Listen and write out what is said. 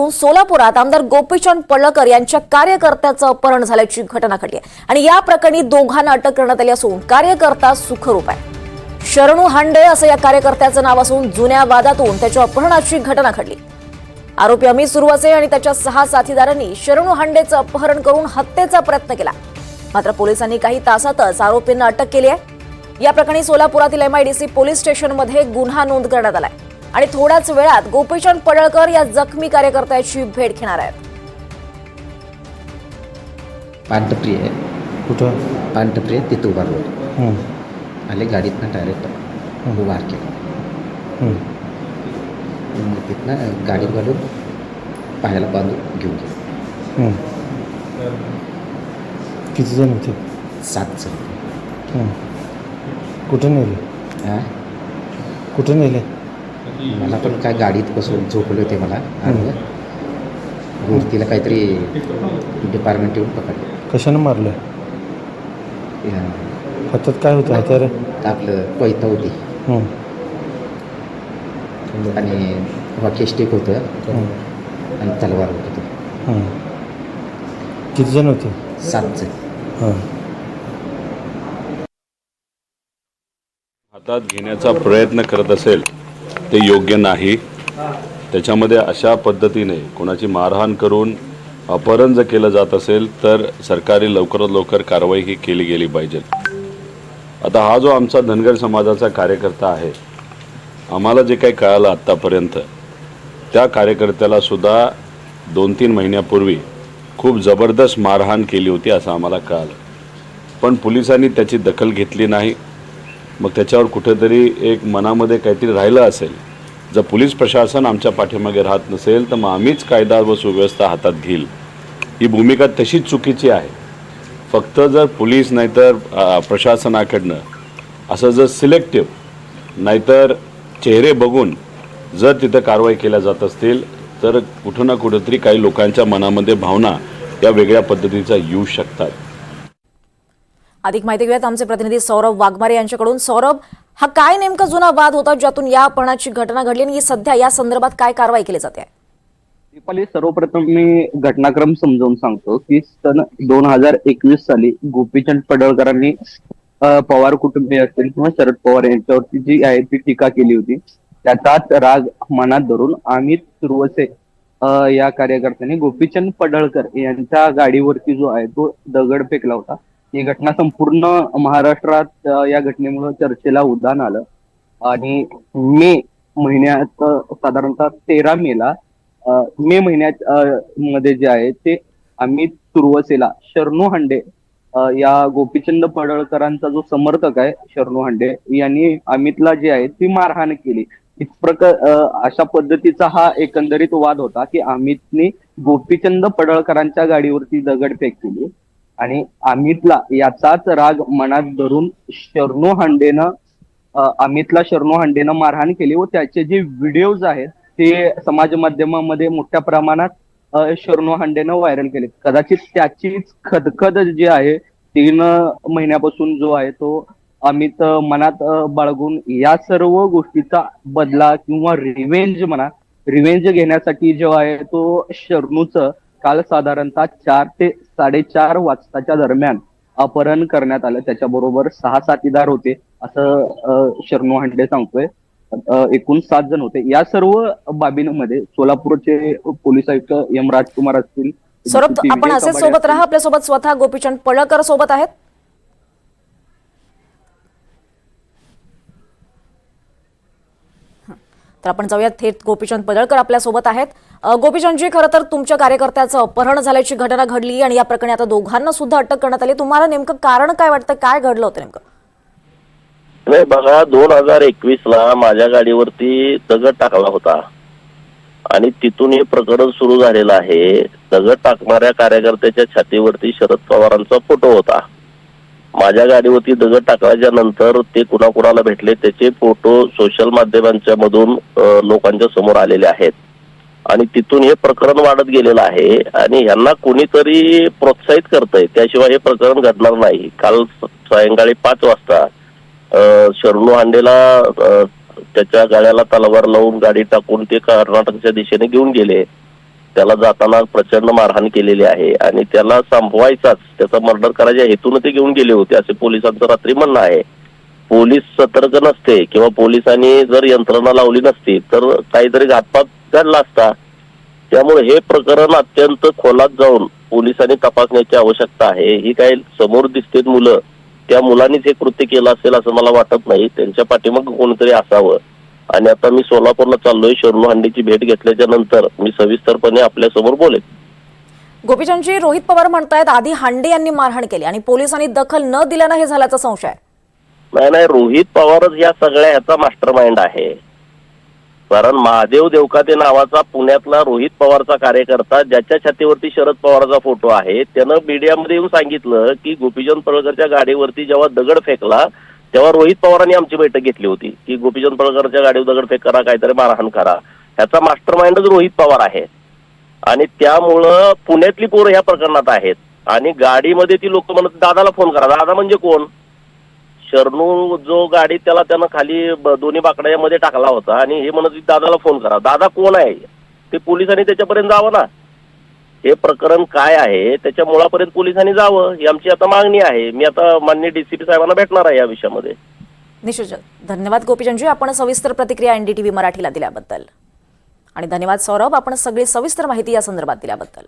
सोलापुरात आमदार गोपीचंद पडळकर यांच्या कार्यकर्त्याचं अपहरण झाल्याची घटना घडली आहे आणि या प्रकरणी दोघांना अटक करण्यात आली असून कार्यकर्ता सुखरूप आहे। शरणू हांडे असं या कार्यकर्त्याचं नाव असून जुन्या वादातून त्याच्या अपहरणाची घटना घडली। आरोपी अमित सुरवसे आणि त्याच्या 6 साथीदारांनी शरणू हांडेचं अपहरण करून हत्येचा प्रयत्न केला, मात्र पोलिसांनी काही तासातच आरोपींना अटक केली आहे। या प्रकरणी सोलापुरातील MIDC पोलीस स्टेशनमध्ये गुन्हा नोंद करण्यात आलाय आणि थोड्याच वेळात गोपीचंद पडळकर या जखमी कार्यकर्त्याची भेट घेणार आहेत। पांढरप्रिय कुठं पांढरप्रिय तिथं उभा रोड आले गाडीतनं डायरेक्ट उभार केला। मग तिथनं गाडीत घालून पायाला बांधून घेऊन गेले। किती जण होते? 7 जण। कुठं नेले? कुठं नेले? मला पण काय गाडीत बसून झोपले होते मला आणि मूर्तीला काहीतरी डिपार्टमेंट येऊन पकडले। कशानं मारलं? हातात काय होतं? हातार आपलं कोयता होती आणि वॉकी स्टिक होतं आणि तलवार होती। किती जण होते? 7 जण। हातात घेण्याचा प्रयत्न करत असेल ते योग्य नाही। त्याच्यामध्ये अशा पद्धतीने कोणाची मारहाण करून अपहरण जर केलं जात असेल तर सरकारी लवकरात लवकर कारवाई ही केली गेली पाहिजे। आता हा जो आमचा धनगर समाजाचा कार्यकर्ता आहे, आम्हाला जे काही कळालं आत्तापर्यंत, त्या कार्यकर्त्याला सुद्धा 2-3 महिन्यापूर्वी खूप जबरदस्त मारहाण केली होती असं आम्हाला कळालं, पण पोलिसांनी त्याची दखल घेतली नाही। मग त्याच्यावर कुठेतरी एक मनामध्ये काहीतरी राहिलं असेल। जर पोलीस प्रशासन आमच्या पाठीमागे राहत नसेल तर मग आम्हीच कायदा व सुव्यवस्था हातात घेईल, ही भूमिका तशीच चुकीची आहे। फक्त जर पोलीस नाहीतर प्रशासनाकडनं असं जर सिलेक्टिव्ह नाहीतर चेहरे बघून जर तिथं कारवाई केल्या जात असतील तर कुठं ना कुठंतरी काही लोकांच्या मनामध्ये भावना या वेगळ्या पद्धतीचा येऊ शकतात। अधिक माहिती घेऊयात आमचे प्रतिनिधी सौरभ वाघमारे यांच्याकडून। सौरभ, हा काय नेमका जुना वाद होता ज्यातून या अपहरणाची घटना घडली आणि सध्या या संदर्भात काय कारवाई केली जाते? दीपाली, सर्वप्रथम मी घटनाक्रम समजावून सांगतो की सन 2021 साली गोपीचंद पडळकरांनी पवार कुटुंबीय असतील किंवा शरद पवार यांच्यावरती जी आहे ती टीका केली होती। त्याचाच राग मनात धरून अमित सुरवसे या कार्यकर्त्यांनी गोपीचंद पडळकर यांच्या गाडीवरती जो आहे तो दगड फेकला होता। ही घटना संपूर्ण महाराष्ट्रात या घटनेमुळे चर्चेला उधाण आलं आणि मे महिन्यात साधारणतः 13 मेला मे महिन्यात मध्ये जे आहे ते अमित सुरवसेला शरणू हांडे या गोपीचंद पडळकरांचा जो समर्थक आहे शरणू हांडे यांनी अमितला जे आहे ती मारहाण केली। अशा पद्धतीचा हा एकंदरीत वाद होता की अमितने गोपीचंद पडळकरांच्या गाडीवरती दगडफेक केली आणि अमितला याचाच राग मनात धरून अमितला शरणू हांडेनं मारहाण केली व त्याचे जे व्हिडिओज आहेत ते समाज माध्यमामध्ये मोठ्या प्रमाणात शरणू हांडेनं व्हायरल केले। कदाचित त्याचीच खदखद जी आहे 3 महिन्यापासून जो आहे तो अमित मनात बाळगून या सर्व गोष्टीचा बदला किंवा रिव्हेंज घेण्यासाठी जो आहे तो शरणूचं काल साधारणतः 4 ते 4:30 वाजताच्या दरम्यान अपहरण करण्यात आलं। त्याच्याबरोबर 6 साथीदार होते असं शरणू हांडे सांगतोय। एकूण 7 जण होते। या सर्व बाबींमध्ये सोलापूरचे पोलीस आयुक्त एम राजकुमार असतील। सौरभ, आपण असेच सोबत राहा, आपल्यासोबत स्वतः गोपीचंद पडळकर सोबत आहेत। तर आपण जाऊयात थेट गोपीचंद पडळकर आपल्या सोबत आहेत। गोपीचंदजी, खरं तर तुमच्या कार्यकर्त्याचं अपहरण झाल्याची घटना घडली आणि या प्रकरणी आता दोघांना सुद्धा अटक करण्यात आली। तुम्हाला नेमकं कारण काय वाटतं, काय घडलं होतं नेमकं? नाही बघा, 2021 ला माझ्या गाडीवरती दगड टाकला होता आणि तिथून हे प्रकरण सुरू झालेलं आहे। दगड टाकणाऱ्या कार्यकर्त्याच्या छातीवरती शरद पवारांचा फोटो होता। माझ्या गाडीवरती दगड टाकल्याच्या नंतर ते कुणाकुणाला भेटले त्याचे फोटो सोशल माध्यमांच्या मधून लोकांच्या समोर आलेले आहेत आणि तिथून हे प्रकरण वाढत गेलेलं आहे आणि यांना कोणीतरी प्रोत्साहित करतंय, त्याशिवाय हे प्रकरण घडणार नाही। काल सायंकाळी 5 वाजता शरणू हांडेला त्याच्या गाड्याला तलवार लावून गाडी टाकून ते कर्नाटकच्या दिशेने घेऊन गेले त्याला जाताना प्रचंड मारहाण केलेली आहे आणि त्याला संपवायचाच, त्याचा मर्डर करायच्या हेतून ते घेऊन गेले होते असे पोलिसांचं रात्री म्हणणं आहे. पोलीस सतर्क नसते किंवा पोलिसांनी जर यंत्रणा लावली नसती तर काहीतरी घातपात घडला असता. त्यामुळे हे प्रकरण अत्यंत खोलात जाऊन पोलिसांनी तपासण्याची आवश्यकता आहे. ही काही समोर दिसतेत मुलं, त्या मुलांनीच हे कृत्य केलं असेल असं मला वाटत नाही. त्यांच्या पाठीमागे कोणीतरी असावं. आणि आता मी सोलापूरला चाललोय. शरणू हांडेची भेट घेतल्याच्या नंतर मी सविस्तरपणे आपल्या समोर बोलेन. गोपीचंदजी, रोहित पवार म्हणतायत आधी हांडे यांनी मारहाण केली आणि पोलिसांनी दखल न दिल्यानं हे झाल्याचा संशय आहे. नाही, रोहित पवारच या सगळ्या ह्याचा मास्टर माइंड आहे. कारण महादेव देवकाते नावाचा पुण्यातला रोहित पवारचा कार्यकर्ता, ज्याच्या छातीवरती शरद पवारचा फोटो आहे, त्यानं मीडियामध्ये येऊन सांगितलं की गोपीचंद पडळकरच्या गाडीवरती जेव्हा दगड फेकला तेव्हा रोहित पवारांनी आमची बैठक घेतली होती की गोपीचंद पडळकरच्या गाडीवर दगड फेक करा, काहीतरी मारहाण करा. ह्याचा मास्टर माइंडच रोहित पवार आहे. आणि त्यामुळं पुण्यातली पोरं ह्या प्रकरणात आहेत. आणि गाडीमध्ये ती लोक म्हणत दादाला फोन करा. दादा म्हणजे कोण? शरणू जो गाडी त्यानं खाली दोन्ही बाकड्यामध्ये टाकला होता आणि हे म्हणत दादाला फोन करा. दादा कोण आहे ते पोलिसांनी त्याच्यापर्यंत जावं ना. हे प्रकरण काय आहे त्याच्या मुळापर्यंत पोलिसांनी जावं ही आमची आता मागणी आहे. मी आता माननीय डीसीपी साहेबांना भेटणार आहे या विषयामध्ये. निश्चित. धन्यवाद गोपीचंदजी, आपण सविस्तर प्रतिक्रिया NDTV मराठीला दिल्याबद्दल. आणि धन्यवाद सौरभ, आपण सगळी सविस्तर माहिती या संदर्भात दिल्याबद्दल.